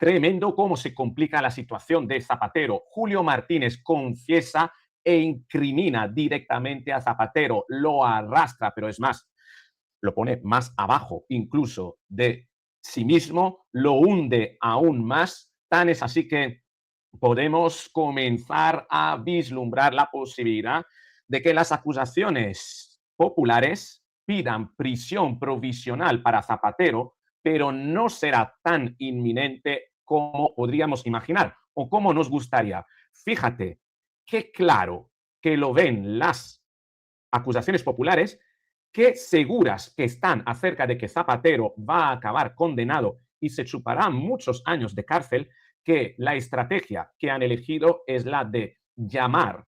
Tremendo cómo se complica la situación de Zapatero. Julio Martínez confiesa e incrimina directamente a Zapatero, lo arrastra, pero es más, lo pone más abajo incluso de sí mismo, lo hunde aún más. Tan es así que podemos comenzar a vislumbrar la posibilidad de que las acusaciones populares pidan prisión provisional para Zapatero, pero no será tan inminente como podríamos imaginar o como nos gustaría. Fíjate qué claro que lo ven las acusaciones populares, qué seguras que están acerca de que Zapatero va a acabar condenado y se chupará muchos años de cárcel, que la estrategia que han elegido es la de llamar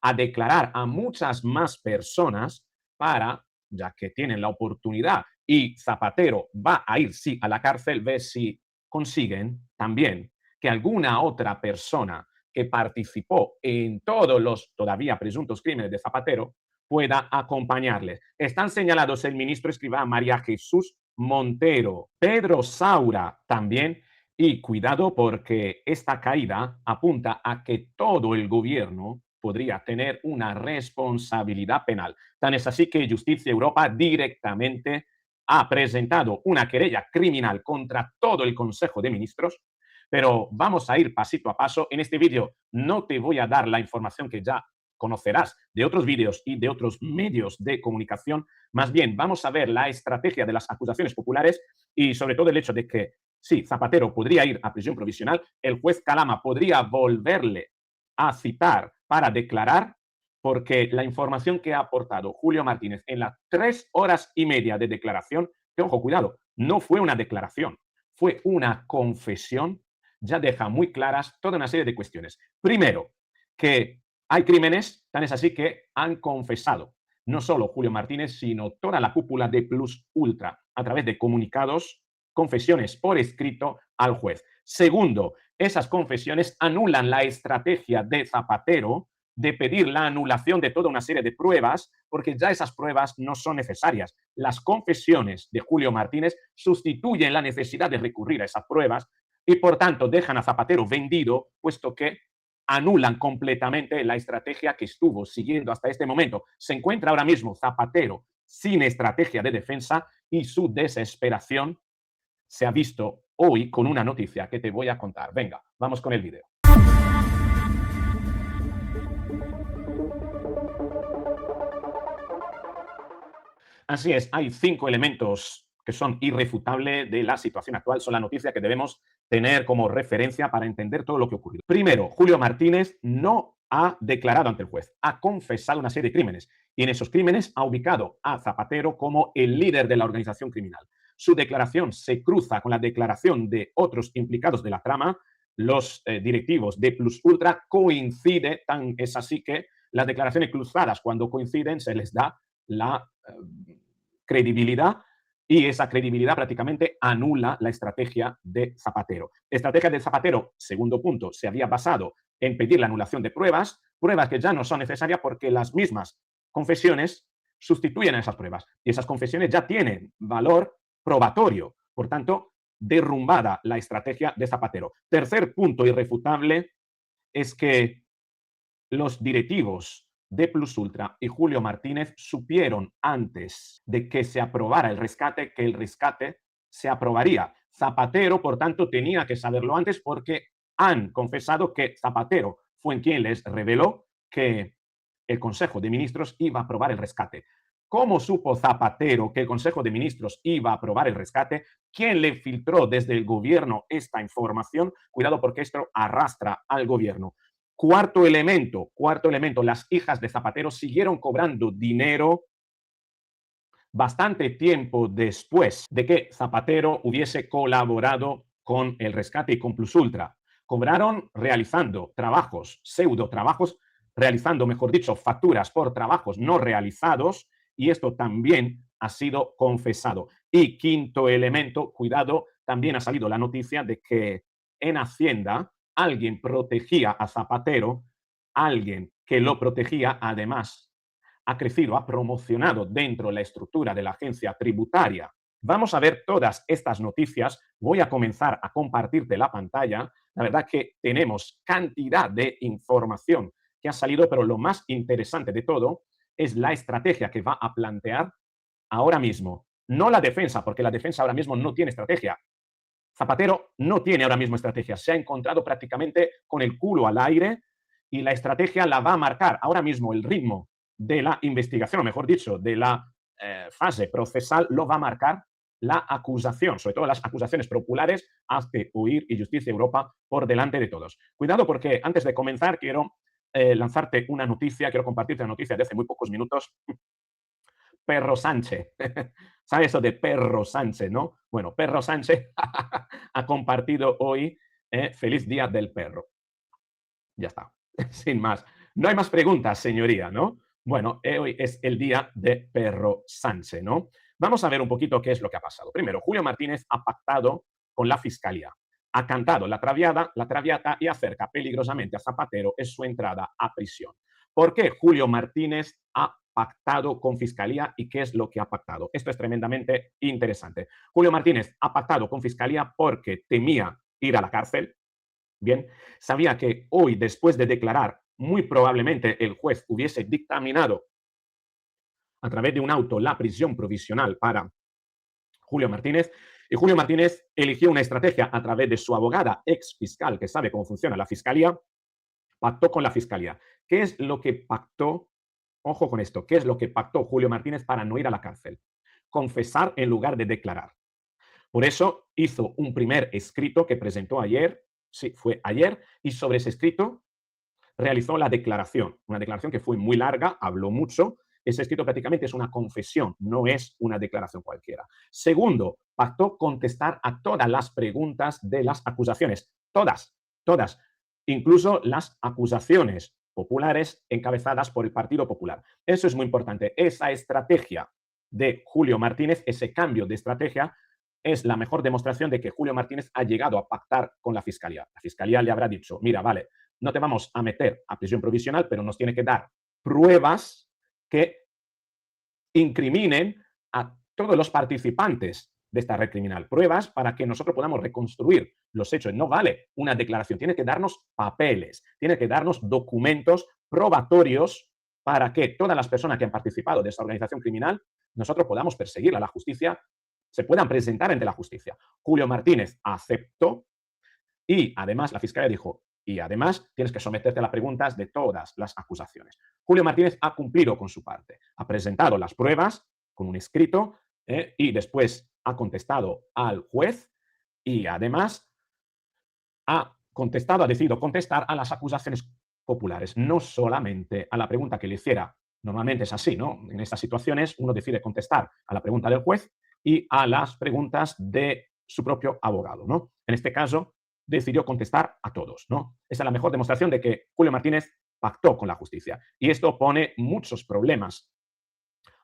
a declarar a muchas más personas para, ya que tienen la oportunidad y Zapatero va a ir sí a la cárcel, ver si consiguen también que alguna otra persona que participó en todos los todavía presuntos crímenes de Zapatero pueda acompañarle. Están señalados el ministro Escrivá, María Jesús Montero, Pedro Saura también. Y cuidado porque esta caída apunta a que todo el gobierno podría tener una responsabilidad penal. Tan es así que Justicia Europa directamente ha presentado una querella criminal contra todo el Consejo de Ministros, pero vamos a ir pasito a paso. En este vídeo no te voy a dar la información que ya conocerás de otros vídeos y de otros medios de comunicación. Más bien, vamos a ver la estrategia de las acusaciones populares y sobre todo el hecho de que sí, Zapatero podría ir a prisión provisional, el juez Calama podría volverle a citar para declarar, porque la información que ha aportado Julio Martínez en las 3 horas y media de declaración, que ojo, cuidado, no fue una declaración, fue una confesión, ya deja muy claras toda una serie de cuestiones. Primero, que hay crímenes, tan es así que han confesado no solo Julio Martínez, sino toda la cúpula de Plus Ultra a través de comunicados, confesiones por escrito al juez. Segundo, esas confesiones anulan la estrategia de Zapatero de pedir la anulación de toda una serie de pruebas, porque ya esas pruebas no son necesarias. Las confesiones de Julio Martínez sustituyen la necesidad de recurrir a esas pruebas y, por tanto, dejan a Zapatero vendido, puesto que anulan completamente la estrategia que estuvo siguiendo hasta este momento. Se encuentra ahora mismo Zapatero sin estrategia de defensa y su desesperación se ha visto hoy con una noticia que te voy a contar. Venga, vamos con el vídeo. Así es, hay 5 elementos que son irrefutables de la situación actual, son la noticia que debemos tener como referencia para entender todo lo que ha ocurrido. Primero, Julio Martínez no ha declarado ante el juez, ha confesado una serie de crímenes y en esos crímenes ha ubicado a Zapatero como el líder de la organización criminal. Su declaración se cruza con la declaración de otros implicados de la trama, los directivos de Plus Ultra, coincide, tan es así que las declaraciones cruzadas cuando coinciden se les da la credibilidad y esa credibilidad prácticamente anula la estrategia de Zapatero. La estrategia de Zapatero, segundo punto, se había basado en pedir la anulación de pruebas, pruebas que ya no son necesarias porque las mismas confesiones sustituyen a esas pruebas y esas confesiones ya tienen valor probatorio. Por tanto, derrumbada la estrategia de Zapatero. Tercer punto irrefutable es que los directivos de Plus Ultra y Julio Martínez supieron antes de que se aprobara el rescate que el rescate se aprobaría. Zapatero, por tanto, tenía que saberlo antes porque han confesado que Zapatero fue quien les reveló que el Consejo de Ministros iba a aprobar el rescate. ¿Cómo supo Zapatero que el Consejo de Ministros iba a aprobar el rescate? ¿Quién le filtró desde el gobierno esta información? Cuidado porque esto arrastra al gobierno. Cuarto elemento, las hijas de Zapatero siguieron cobrando dinero bastante tiempo después de que Zapatero hubiese colaborado con el rescate y con Plus Ultra. Cobraron realizando trabajos, pseudo trabajos, realizando, mejor dicho, facturas por trabajos no realizados y esto también ha sido confesado. Y quinto elemento, cuidado, también ha salido la noticia de que en Hacienda alguien protegía a Zapatero, alguien que lo protegía además ha crecido, ha promocionado dentro de la estructura de la agencia tributaria Vamos a ver todas estas noticias. Voy a comenzar a compartirte la pantalla. La verdad que tenemos cantidad de información que ha salido, pero lo más interesante de todo es la estrategia que va a plantear ahora mismo. No la defensa, porque la defensa ahora mismo no tiene estrategia. Zapatero no tiene ahora mismo estrategia. Se ha encontrado prácticamente con el culo al aire y la estrategia la va a marcar ahora mismo el ritmo de la investigación, o mejor dicho, de la fase procesal, lo va a marcar la acusación, sobre todo las acusaciones populares, hazte huir y Justicia Europa por delante de todos. Cuidado porque antes de comenzar quiero lanzarte una noticia, quiero compartirte una noticia de hace muy pocos minutos. Perro Sánchez. ¿Sabes eso de Perro Sánchez, no? Bueno, Perro Sánchez ha compartido hoy Feliz Día del Perro. Ya está, sin más. No hay más preguntas, señoría, ¿no? Bueno, hoy es el día de Perro Sánchez, ¿no? Vamos a ver un poquito qué es lo que ha pasado. Primero, Julio Martínez ha pactado con la Fiscalía. Ha cantado la traviata y acerca peligrosamente a Zapatero en su entrada a prisión. ¿Por qué Julio Martínez ha pactado con Fiscalía y qué es lo que ha pactado? Esto es tremendamente interesante. Julio Martínez ha pactado con Fiscalía porque temía ir a la cárcel. Bien, sabía que hoy, después de declarar, muy probablemente el juez hubiese dictaminado a través de un auto la prisión provisional para Julio Martínez. Y Julio Martínez eligió una estrategia a través de su abogada ex fiscal, que sabe cómo funciona la fiscalía, pactó con la fiscalía. ¿Qué es lo que pactó? Ojo con esto, ¿qué es lo que pactó Julio Martínez para no ir a la cárcel? Confesar en lugar de declarar. Por eso hizo un primer escrito que presentó ayer, sí, fue ayer, y sobre ese escrito realizó la declaración, una declaración que fue muy larga, habló mucho. Ese escrito prácticamente es una confesión, no es una declaración cualquiera. Segundo, pactó contestar a todas las preguntas de las acusaciones, todas, todas, incluso las acusaciones populares encabezadas por el Partido Popular. Eso es muy importante. Esa estrategia de Julio Martínez, ese cambio de estrategia, es la mejor demostración de que Julio Martínez ha llegado a pactar con la Fiscalía. La Fiscalía le habrá dicho, mira, vale, no te vamos a meter a prisión provisional, pero nos tiene que dar pruebas que incriminen a todos los participantes de esta red criminal. Pruebas para que nosotros podamos reconstruir los hechos. No vale una declaración, tiene que darnos papeles, tiene que darnos documentos probatorios para que todas las personas que han participado de esta organización criminal, nosotros podamos perseguirla. La justicia se puedan presentar ante la justicia. Julio Martínez aceptó y además la Fiscalía dijo, y además tienes que someterte a las preguntas de todas las acusaciones. Julio Martínez ha cumplido con su parte, ha presentado las pruebas con un escrito y después ha contestado al juez y además ha contestado, ha decidido contestar a las acusaciones populares, no solamente a la pregunta que le hiciera. Normalmente es así, ¿no? En estas situaciones uno decide contestar a la pregunta del juez y a las preguntas de su propio abogado, ¿no? En este caso, decidió contestar a todos, ¿no? Esa es la mejor demostración de que Julio Martínez pactó con la justicia. Y esto pone muchos problemas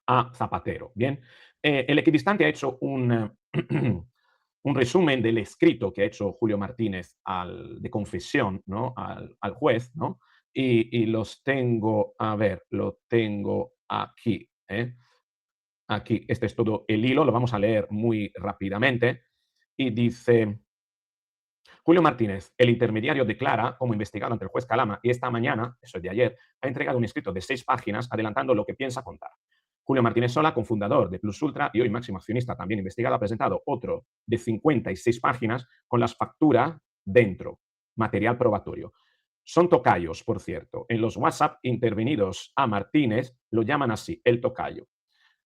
a Zapatero. Bien, el equidistante ha hecho un, un resumen del escrito que ha hecho Julio Martínez de confesión, ¿no? al juez, ¿no? Y los tengo, a ver, lo tengo aquí, ¿eh? Aquí, este es todo el hilo, lo vamos a leer muy rápidamente. Y dice, Julio Martínez, el intermediario, declara como investigado ante el juez Calama y esta mañana, eso es de ayer, ha entregado un escrito de 6 páginas adelantando lo que piensa contar. Julio Martínez Sola, cofundador de Plus Ultra y hoy máximo accionista también investigado, ha presentado otro de 56 páginas con las facturas dentro, material probatorio. Son tocayos, por cierto. En los WhatsApp intervenidos a Martínez lo llaman así, el tocayo.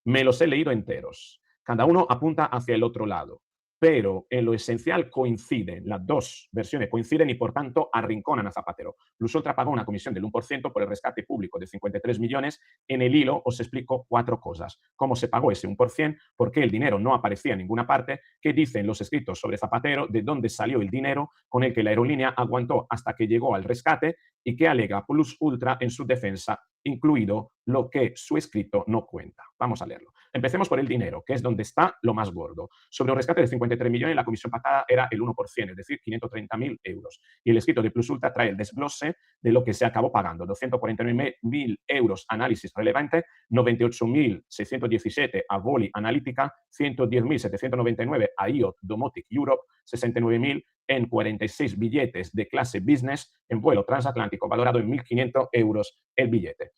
Me los he leído enteros. Cada uno apunta hacia el otro lado, pero en lo esencial coinciden, las dos versiones coinciden y por tanto arrinconan a Zapatero. Lusoltra pagó una comisión del 1% por el rescate público de 53 millones. En el hilo os explico 4 cosas. Cómo se pagó ese 1%, por qué el dinero no aparecía en ninguna parte, qué dicen los escritos sobre Zapatero, de dónde salió el dinero con el que la aerolínea aguantó hasta que llegó al rescate y qué alega Plus Ultra en su defensa, incluido lo que su escrito no cuenta. Vamos a leerlo. Empecemos por el dinero, que es donde está lo más gordo. Sobre un rescate de 53 millones, la comisión pactada era el 1%, es decir, 530.000 euros. Y el escrito de Plus Ultra trae el desglose de lo que se acabó pagando. 249.000 euros análisis relevante, 98.617 a Voli Analítica, 110.799 a IOT Domotic Europe, 69.000 en 46 billetes de clase business en vuelo transatlántico, valorado en 1.500 euros el billete.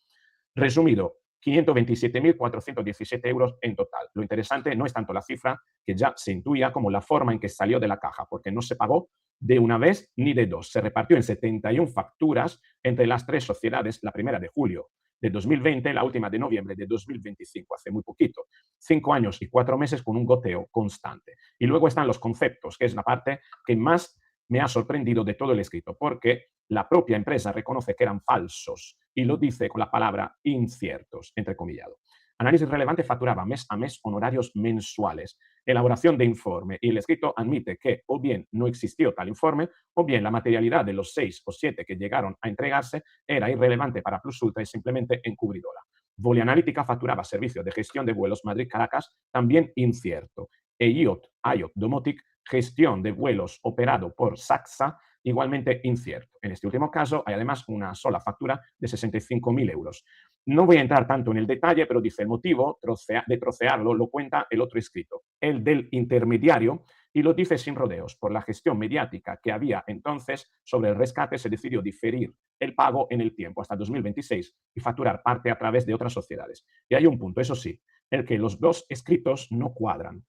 Resumido, 527.417 euros en total. Lo interesante no es tanto la cifra, que ya se intuía, como la forma en que salió de la caja, porque no se pagó de una vez ni de dos. Se repartió en 71 facturas entre las tres sociedades, la primera de julio de 2020, la última de noviembre de 2025, hace muy poquito. 5 años y 4 meses con un goteo constante. Y luego están los conceptos, que es la parte que más me ha sorprendido de todo el escrito, porque la propia empresa reconoce que eran falsos y lo dice con la palabra inciertos, entrecomillado. Análisis relevante facturaba mes a mes honorarios mensuales. Elaboración de informe. Y el escrito admite que o bien no existió tal informe o bien la materialidad de los 6 o 7 que llegaron a entregarse era irrelevante para Plus Ultra y simplemente encubridora. Voli Analítica facturaba servicio de gestión de vuelos Madrid-Caracas, también incierto. E IOT Domotic, gestión de vuelos operado por Saxa, igualmente incierto. En este último caso hay además una sola factura de 65.000 euros. No voy a entrar tanto en el detalle, pero dice el motivo de trocearlo lo cuenta el otro escrito, el del intermediario, y lo dice sin rodeos. Por la gestión mediática que había entonces sobre el rescate, se decidió diferir el pago en el tiempo hasta 2026 y facturar parte a través de otras sociedades. Y hay un punto, eso sí, el que los dos escritos no cuadran.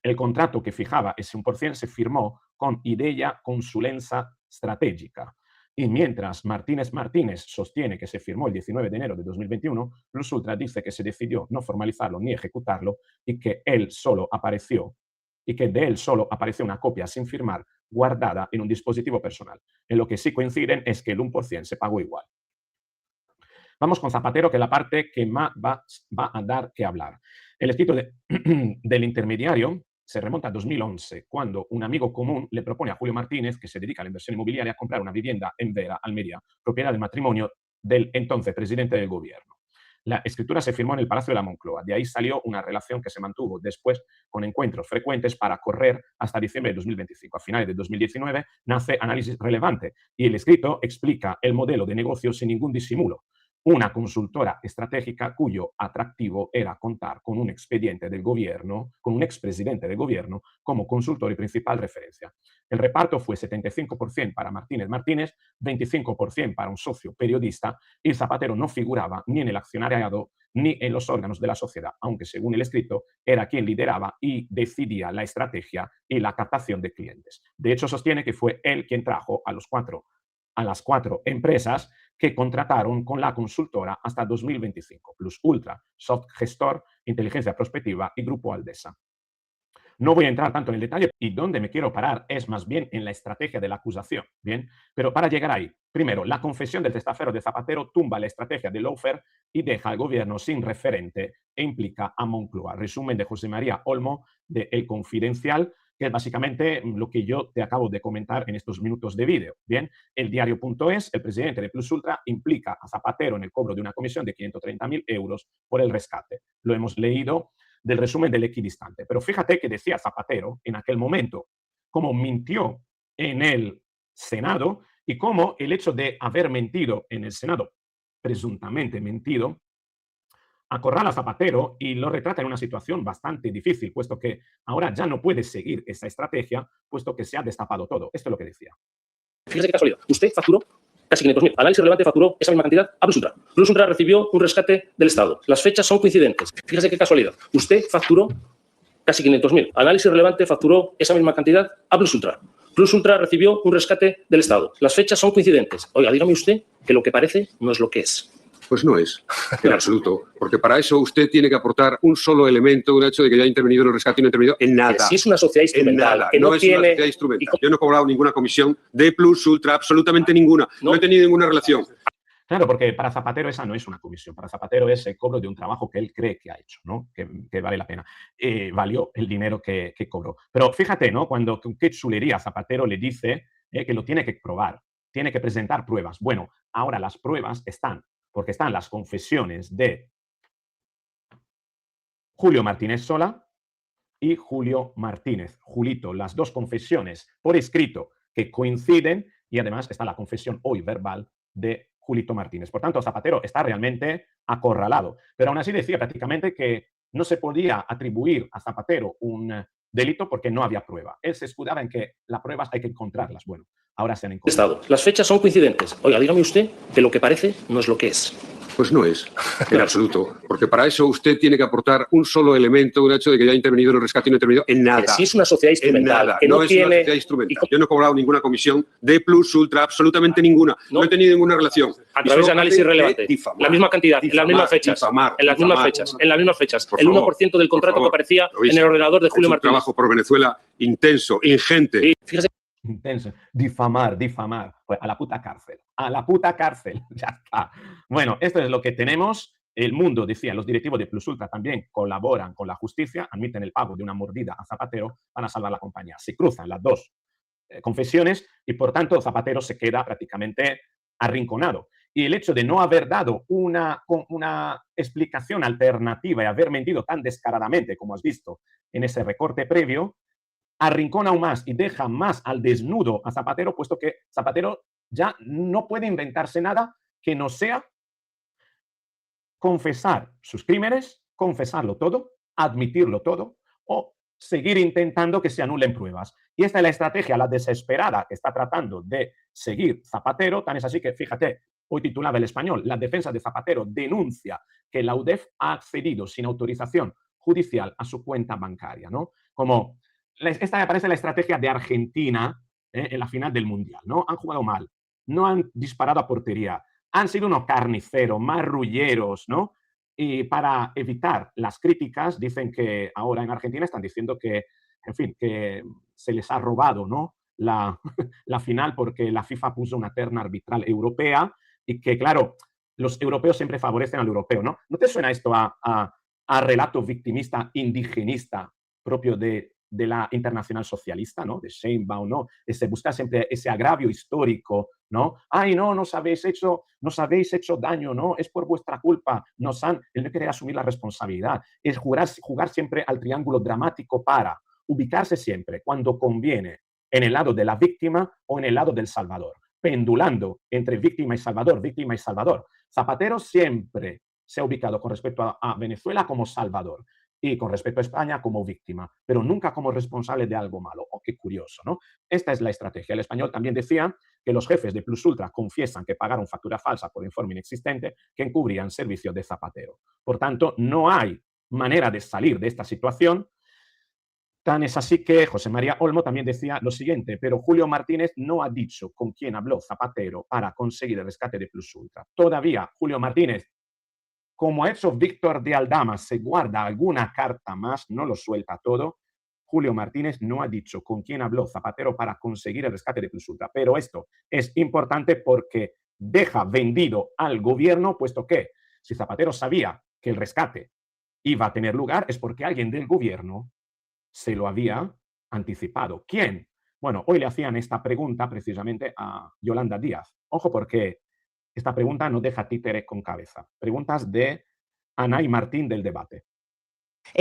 El contrato que fijaba ese 1% se firmó con Ideia Consulenza Strategica. Y mientras Martínez sostiene que se firmó el 19 de enero de 2021, Plus Ultra dice que se decidió no formalizarlo ni ejecutarlo y que de él solo apareció una copia sin firmar guardada en un dispositivo personal. En lo que sí coinciden es que el 1% se pagó igual. Vamos con Zapatero, que es la parte que más va a dar que hablar. El escrito del intermediario se remonta a 2011, cuando un amigo común le propone a Julio Martínez, que se dedica a la inversión inmobiliaria, comprar una vivienda en Vera, Almería, propiedad del matrimonio del entonces presidente del gobierno. La escritura se firmó en el Palacio de la Moncloa. De ahí salió una relación que se mantuvo después con encuentros frecuentes para correr hasta diciembre de 2025. A finales de 2019 nace Análisis Relevante y el escrito explica el modelo de negocio sin ningún disimulo. Una consultora estratégica cuyo atractivo era contar con un expediente del gobierno, con un expresidente del gobierno como consultor y principal referencia. El reparto fue 75% para Martínez, 25% para un socio periodista, y Zapatero no figuraba ni en el accionariado ni en los órganos de la sociedad, aunque según el escrito era quien lideraba y decidía la estrategia y la captación de clientes. De hecho, sostiene que fue él quien trajo a las cuatro empresas que contrataron con la consultora hasta 2025, Plus Ultra, Soft Gestor, Inteligencia Prospectiva y Grupo Aldesa. No voy a entrar tanto en el detalle y donde me quiero parar es más bien en la estrategia de la acusación, ¿bien? Pero para llegar ahí, primero, la confesión del testaferro de Zapatero tumba la estrategia de lawfare y deja al gobierno sin referente e implica a Moncloa. Resumen de José María Olmo de El Confidencial, que es básicamente lo que yo te acabo de comentar en estos minutos de vídeo. Bien, el diario.es, el presidente de Plus Ultra, implica a Zapatero en el cobro de una comisión de 530.000 euros por el rescate. Lo hemos leído del resumen del equidistante. Pero fíjate que decía Zapatero en aquel momento cómo mintió en el Senado y cómo el hecho de haber mentido en el Senado, presuntamente mentido, acorrala a Zapatero y lo retrata en una situación bastante difícil, puesto que ahora ya no puede seguir esa estrategia, puesto que se ha destapado todo. Esto es lo que decía. Fíjese qué casualidad. Usted facturó casi 500.000. Análisis Relevante facturó esa misma cantidad a Plus Ultra. Plus Ultra recibió un rescate del Estado. Las fechas son coincidentes. Fíjese qué casualidad. Usted facturó casi 500.000. Análisis Relevante facturó esa misma cantidad a Plus Ultra. Plus Ultra recibió un rescate del Estado. Las fechas son coincidentes. Oiga, dígame usted que lo que parece no es lo que es. Pues no es, en absoluto, porque para eso usted tiene que aportar un solo elemento, un hecho de que ya ha intervenido en el rescate y no ha intervenido en nada. Pero si es una sociedad instrumental. En nada, que no tiene... es una sociedad instrumental. Yo no he cobrado ninguna comisión de Plus Ultra, absolutamente ninguna. No he tenido ninguna relación. Claro, porque para Zapatero esa no es una comisión, para Zapatero es el cobro de un trabajo que él cree que ha hecho, ¿no? Que vale la pena. Valió el dinero que cobró. Pero fíjate, ¿no? Cuando con qué chulería Zapatero le dice que lo tiene que probar, tiene que presentar pruebas. Bueno, ahora las pruebas están, porque están las confesiones de Julio Martínez Sola y Julio Martínez, Julito, las dos confesiones por escrito que coinciden y además está la confesión hoy verbal de Julito Martínez. Por tanto, Zapatero está realmente acorralado. Pero aún así decía prácticamente que no se podía atribuir a Zapatero un delito porque no había prueba. Él se escudaba en que las pruebas hay que encontrarlas. Bueno, ahora se han encontrado. Estado. Las fechas son coincidentes. Oiga, dígame usted que lo que parece no es lo que es. Pues no es, en absoluto. Porque para eso usted tiene que aportar un solo elemento, un hecho de que ya ha intervenido en el rescate y no ha intervenido en nada. Si es una sociedad En instrumental, nada. que No no es tiene... una sociedad instrumental. Yo no he cobrado ninguna comisión de Plus Ultra, absolutamente ninguna. No he tenido ninguna relación. A través de análisis relevante. Difamar, La misma cantidad, en las mismas fechas. difamar, en las mismas difamar. fechas. En las mismas fechas. Por El favor, 1% del contrato por favor. que aparecía Lo hice. en el ordenador de Julio Es un Martínez. trabajo por Venezuela intenso, ingente. Sí, fíjese. Intenso. Difamar, difamar. Pues a la puta cárcel. A la puta cárcel. Ya está. Bueno, esto es lo que tenemos. El Mundo decía, los directivos de Plus Ultra también colaboran con la justicia, admiten el pago de una mordida a Zapatero para salvar la compañía. Se cruzan las dos confesiones y, por tanto, Zapatero se queda prácticamente arrinconado. Y el hecho de no haber dado una explicación alternativa y haber mentido tan descaradamente, como has visto en ese recorte previo, arrincona aún más y deja más al desnudo a Zapatero, puesto que Zapatero ya no puede inventarse nada que no sea confesar sus crímenes, confesarlo todo, admitirlo todo o seguir intentando que se anulen pruebas. Y esta es la estrategia, la desesperada que está tratando de seguir Zapatero. Tan es así que, fíjate, hoy titulaba El Español, la defensa de Zapatero denuncia que la UDEF ha accedido sin autorización judicial a su cuenta bancaria, ¿no? Como esta me parece la estrategia de Argentina en la final del Mundial, ¿no? Han jugado mal, no han disparado a portería, han sido unos carniceros, marrulleros, ¿no? Y para evitar las críticas, dicen que ahora en Argentina están diciendo que, en fin, que se les ha robado, ¿no? La final porque la FIFA puso una terna arbitral europea y que, claro, los europeos siempre favorecen al europeo, ¿no? ¿No te suena esto a relato victimista indigenista propio de la internacional socialista, ¿no? De Sheinbaum, ¿no? Se busca siempre ese agravio histórico, ¿no? Ay, no, nos habéis hecho daño, ¿no? Es por vuestra culpa. El no querer asumir la responsabilidad. Es jugar siempre al triángulo dramático para ubicarse siempre, cuando conviene, en el lado de la víctima o en el lado del salvador, pendulando entre víctima y salvador, víctima y salvador. Zapatero siempre se ha ubicado con respecto a Venezuela como salvador y con respecto a España como víctima, pero nunca como responsable de algo malo. Oh, qué curioso, ¿no? Esta es la estrategia. El Español también decía que los jefes de Plus Ultra confiesan que pagaron factura falsa por informe inexistente que encubrían servicios de Zapatero. Por tanto, no hay manera de salir de esta situación. Tan es así que José María Olmo también decía lo siguiente, pero Julio Martínez no ha dicho con quién habló Zapatero para conseguir el rescate de Plus Ultra. Todavía Julio Martínez, como ha hecho Víctor de Aldama, se guarda alguna carta más, no lo suelta todo. Julio Martínez no ha dicho con quién habló Zapatero para conseguir el rescate de Plus Ultra. Pero esto es importante porque deja vendido al gobierno, puesto que si Zapatero sabía que el rescate iba a tener lugar, es porque alguien del gobierno se lo había anticipado. ¿Quién? Bueno, hoy le hacían esta pregunta precisamente a Yolanda Díaz. Ojo, porque esta pregunta no deja títere con cabeza. Preguntas de Anay Martín del Debate.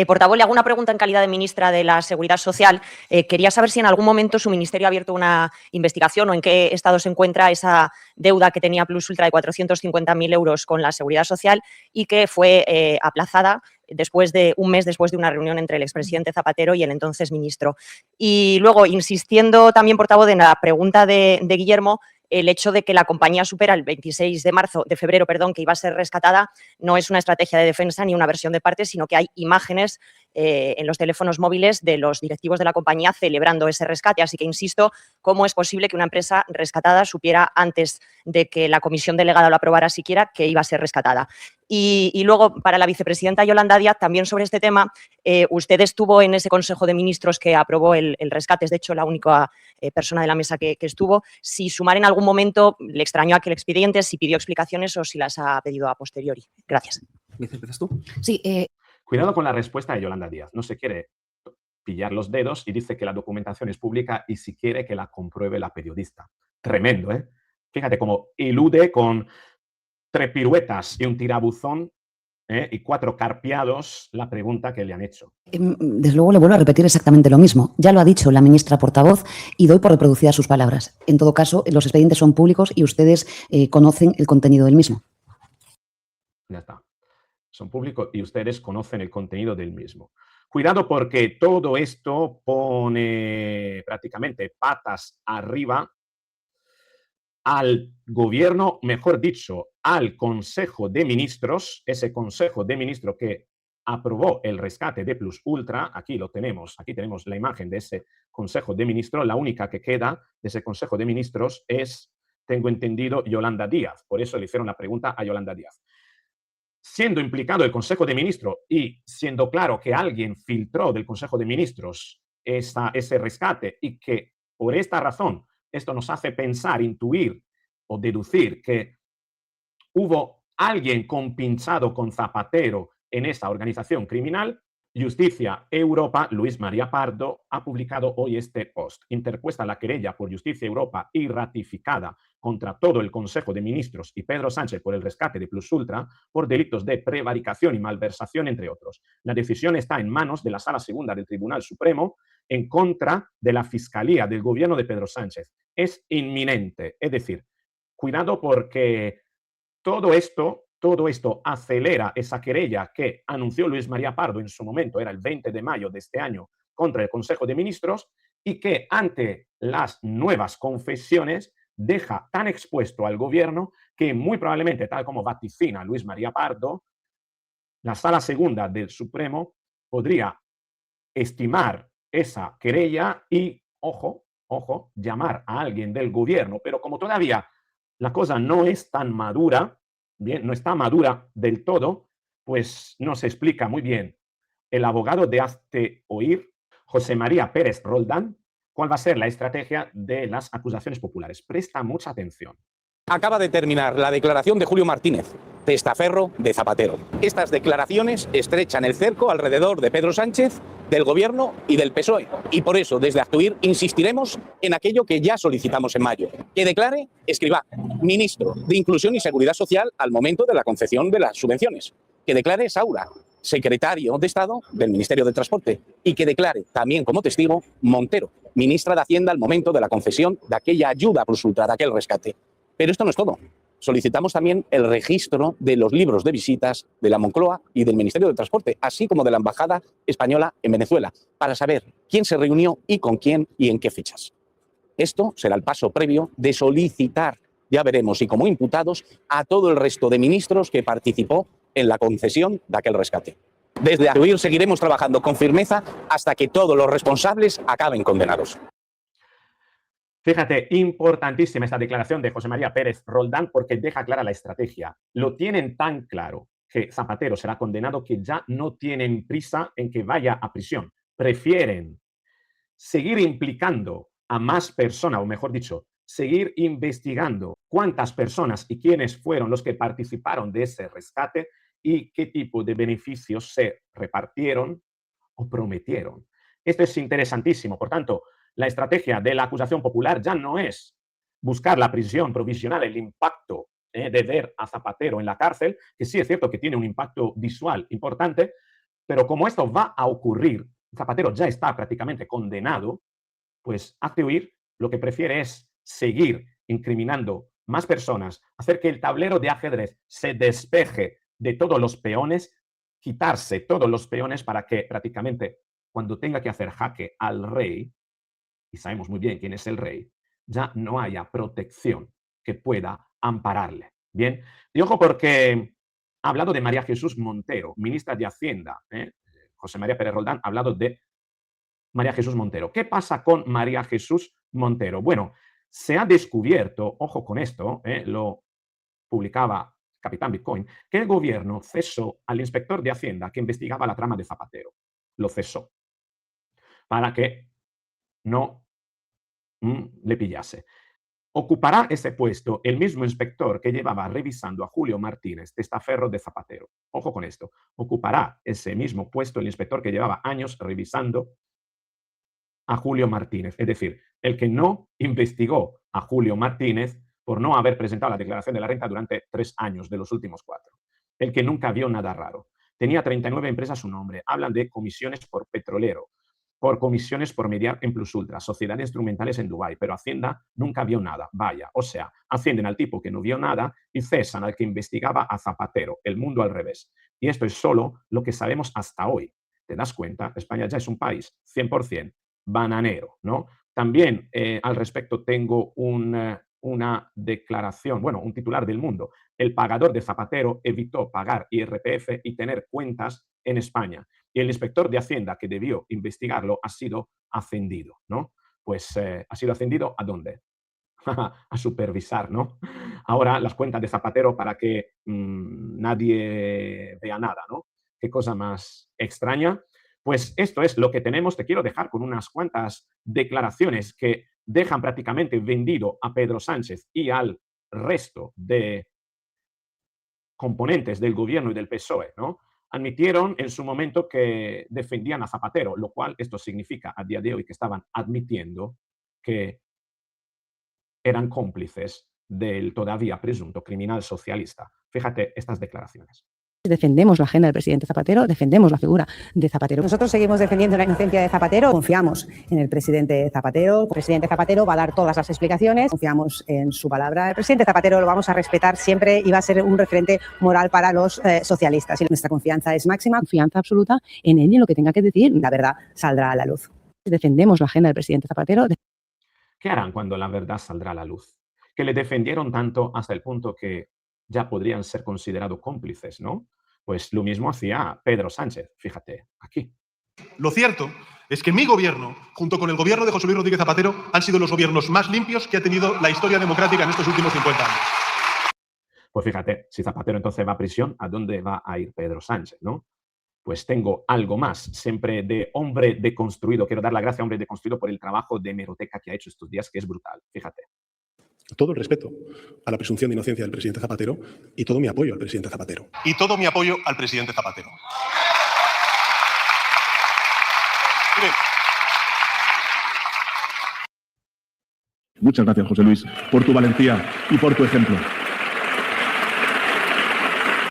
Portavoz, le hago una pregunta en calidad de ministra de la Seguridad Social. Quería saber si en algún momento su ministerio ha abierto una investigación o en qué estado se encuentra esa deuda que tenía Plus Ultra de 450.000 euros con la Seguridad Social y que fue aplazada un mes después de una reunión entre el expresidente Zapatero y el entonces ministro. Y luego, insistiendo también, portavoz, en la pregunta de Guillermo, el hecho de que la compañía supera el 26 de febrero, que iba a ser rescatada, no es una estrategia de defensa ni una versión de parte, sino que hay imágenes en los teléfonos móviles de los directivos de la compañía celebrando ese rescate. Así que, insisto, ¿cómo es posible que una empresa rescatada supiera antes de que la comisión delegada lo aprobara siquiera que iba a ser rescatada? Y luego, para la vicepresidenta Yolanda Díaz, también sobre este tema, usted estuvo en ese Consejo de Ministros que aprobó el rescate, es de hecho la única persona de la mesa que estuvo. Si Sumar en algún momento le extrañó aquel expediente, si pidió explicaciones o si las ha pedido a posteriori. Gracias. ¿Empiezas tú? Sí. Cuidado con la respuesta de Yolanda Díaz. No se quiere pillar los dedos y dice que la documentación es pública y si quiere que la compruebe la periodista. Tremendo, ¿eh? Fíjate cómo elude con 3 piruetas y un tirabuzón y 4 carpiados la pregunta que le han hecho. Desde luego le vuelvo a repetir exactamente lo mismo. Ya lo ha dicho la ministra portavoz y doy por reproducidas sus palabras. En todo caso, los expedientes son públicos y ustedes conocen el contenido del mismo. Ya está. Son públicos y ustedes conocen el contenido del mismo. Cuidado porque todo esto pone prácticamente patas arriba al gobierno, mejor dicho, al Consejo de Ministros, ese Consejo de Ministros que aprobó el rescate de Plus Ultra. Aquí lo tenemos, aquí tenemos la imagen de ese Consejo de Ministros. La única que queda de ese Consejo de Ministros es, tengo entendido, Yolanda Díaz. Por eso le hicieron la pregunta a Yolanda Díaz. Siendo implicado el Consejo de Ministros y siendo claro que alguien filtró del Consejo de Ministros ese rescate y que por esta razón esto nos hace pensar, intuir o deducir que hubo alguien compinchado con Zapatero en esa organización criminal, Justicia Europa, Luis María Pardo, ha publicado hoy este post. Interpuesta la querella por Justicia Europa y ratificada contra todo el Consejo de Ministros y Pedro Sánchez por el rescate de Plus Ultra por delitos de prevaricación y malversación, entre otros. La decisión está en manos de la Sala Segunda del Tribunal Supremo en contra de la Fiscalía del gobierno de Pedro Sánchez. Es inminente. Es decir, cuidado porque todo esto acelera esa querella que anunció Luis María Pardo en su momento, era el 20 de mayo de este año, contra el Consejo de Ministros, y que ante las nuevas confesiones deja tan expuesto al gobierno que muy probablemente, tal como vaticina Luis María Pardo, la Sala Segunda del Supremo podría estimar esa querella y, ojo, llamar a alguien del gobierno. Pero como todavía la cosa no es tan madura, bien, no está madura del todo, pues no se explica muy bien el abogado de Hazte Oír, José María Pérez Roldán, cuál va a ser la estrategia de las acusaciones populares. Presta mucha atención. Acaba de terminar la declaración de Julio Martínez, testaferro de Zapatero. Estas declaraciones estrechan el cerco alrededor de Pedro Sánchez, del Gobierno y del PSOE. Y por eso, desde Actuir, insistiremos en aquello que ya solicitamos en mayo. Que declare Escrivá, ministro de Inclusión y Seguridad Social al momento de la concesión de las subvenciones. Que declare Saura, secretario de Estado del Ministerio de Transporte. Y que declare también como testigo Montero, ministra de Hacienda al momento de la concesión de aquella ayuda Plus Ultra, de aquel rescate. Pero esto no es todo. Solicitamos también el registro de los libros de visitas de la Moncloa y del Ministerio de Transporte, así como de la Embajada Española en Venezuela, para saber quién se reunió y con quién y en qué fechas. Esto será el paso previo de solicitar, ya veremos, y como imputados, a todo el resto de ministros que participó en la concesión de aquel rescate. Desde Actuir seguiremos trabajando con firmeza hasta que todos los responsables acaben condenados. Fíjate, importantísima esta declaración de José María Pérez Roldán porque deja clara la estrategia. Lo tienen tan claro que Zapatero será condenado que ya no tienen prisa en que vaya a prisión. Prefieren seguir implicando a más personas, o mejor dicho, seguir investigando cuántas personas y quiénes fueron los que participaron de ese rescate y qué tipo de beneficios se repartieron o prometieron. Esto es interesantísimo. Por tanto, la estrategia de la acusación popular ya no es buscar la prisión provisional, el impacto de ver a Zapatero en la cárcel, que sí es cierto que tiene un impacto visual importante, pero como esto va a ocurrir, Zapatero ya está prácticamente condenado, pues Hazte Oír lo que prefiere es seguir incriminando más personas, hacer que el tablero de ajedrez se despeje de todos los peones, quitarse todos los peones para que prácticamente cuando tenga que hacer jaque al rey, y sabemos muy bien quién es el rey, ya no haya protección que pueda ampararle. Bien, y ojo porque ha hablado de María Jesús Montero, ministra de Hacienda. José María Pérez Roldán ha hablado de María Jesús Montero. ¿Qué pasa con María Jesús Montero? Bueno, se ha descubierto, ojo con esto, lo publicaba Capitán Bitcoin, que el gobierno cesó al inspector de Hacienda que investigaba la trama de Zapatero. Lo cesó para que no le pillase. Ocupará ese puesto el mismo inspector que llevaba revisando a Julio Martínez, testaferro de Zapatero. Ojo con esto. Ocupará ese mismo puesto el inspector que llevaba años revisando a Julio Martínez. Es decir, el que no investigó a Julio Martínez por no haber presentado la declaración de la renta durante 3 años de los últimos 4. el que nunca vio nada raro. Tenía 39 empresas a su nombre. Hablan de comisiones por petrolero, por comisiones por mediar en Plus Ultra, sociedades instrumentales en Dubái, pero Hacienda nunca vio nada. Vaya, o sea, ascienden al tipo que no vio nada y cesan al que investigaba a Zapatero, el mundo al revés. Y esto es solo lo que sabemos hasta hoy. ¿Te das cuenta? España ya es un país 100% bananero, ¿no? También al respecto tengo una declaración, bueno, un titular del Mundo. El pagador de Zapatero evitó pagar IRPF y tener cuentas en España. Y el inspector de Hacienda que debió investigarlo ha sido ascendido, ¿no? Pues ha sido ascendido ¿a dónde? A supervisar, ¿no? Ahora las cuentas de Zapatero para que nadie vea nada, ¿no? Qué cosa más extraña. Pues esto es lo que tenemos. Te quiero dejar con unas cuantas declaraciones que dejan prácticamente vendido a Pedro Sánchez y al resto de componentes del gobierno y del PSOE, ¿no? Admitieron en su momento que defendían a Zapatero, lo cual esto significa a día de hoy que estaban admitiendo que eran cómplices del todavía presunto criminal socialista. Fíjate estas declaraciones. Defendemos la agenda del presidente Zapatero, defendemos la figura de Zapatero. Nosotros seguimos defendiendo la inocencia de Zapatero, confiamos en el presidente Zapatero. El presidente Zapatero va a dar todas las explicaciones, confiamos en su palabra. El presidente Zapatero lo vamos a respetar siempre y va a ser un referente moral para los socialistas. Y nuestra confianza es máxima. Confianza absoluta en él y en lo que tenga que decir. La verdad saldrá a la luz. Defendemos la agenda del presidente Zapatero. ¿Qué harán cuando la verdad saldrá a la luz? Que le defendieron tanto hasta el punto que ya podrían ser considerados cómplices, ¿no? Pues lo mismo hacía Pedro Sánchez, fíjate, aquí. Lo cierto es que mi gobierno, junto con el gobierno de José Luis Rodríguez Zapatero, han sido los gobiernos más limpios que ha tenido la historia democrática en estos últimos 50 años. Pues fíjate, si Zapatero entonces va a prisión, ¿a dónde va a ir Pedro Sánchez, no? Pues tengo algo más, siempre de hombre deconstruido. Quiero dar la gracia a hombre deconstruido por el trabajo de hemeroteca que ha hecho estos días, que es brutal, fíjate. Todo el respeto a la presunción de inocencia del presidente Zapatero y todo mi apoyo al presidente Zapatero. Y todo mi apoyo al presidente Zapatero. Mire. Muchas gracias, José Luis, por tu valentía y por tu ejemplo.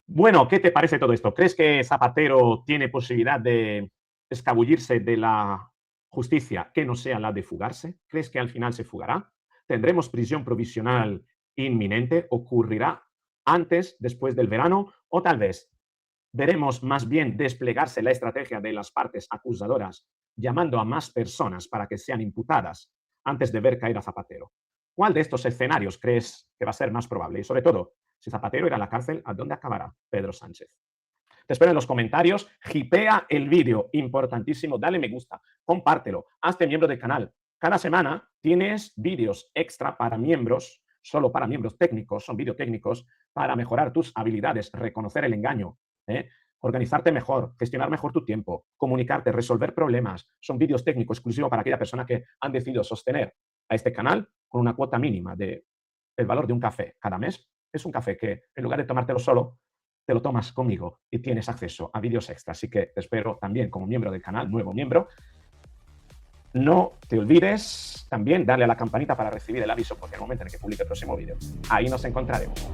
Bueno, ¿qué te parece todo esto? ¿Crees que Zapatero tiene posibilidad de escabullirse de la justicia que no sea la de fugarse? ¿Crees que al final se fugará? ¿Tendremos prisión provisional inminente? ¿Ocurrirá antes, después del verano? O tal vez veremos más bien desplegarse la estrategia de las partes acusadoras, llamando a más personas para que sean imputadas antes de ver caer a Zapatero. ¿Cuál de estos escenarios crees que va a ser más probable? Y sobre todo, si Zapatero irá a la cárcel, ¿a dónde acabará Pedro Sánchez? Te espero en los comentarios. Hipea el vídeo, importantísimo. Dale me gusta, compártelo, hazte miembro del canal. Cada semana tienes vídeos extra para miembros, solo para miembros técnicos, son vídeos técnicos para mejorar tus habilidades, reconocer el engaño, organizarte mejor, gestionar mejor tu tiempo, comunicarte, resolver problemas. Son vídeos técnicos exclusivos para aquella persona que han decidido sostener a este canal con una cuota mínima del valor de un café cada mes. Es un café que en lugar de tomártelo solo, te lo tomas conmigo y tienes acceso a vídeos extras. Así que te espero también como miembro del canal, nuevo miembro. No te olvides también darle a la campanita para recibir el aviso porque el momento en el que publique el próximo vídeo, ahí nos encontraremos.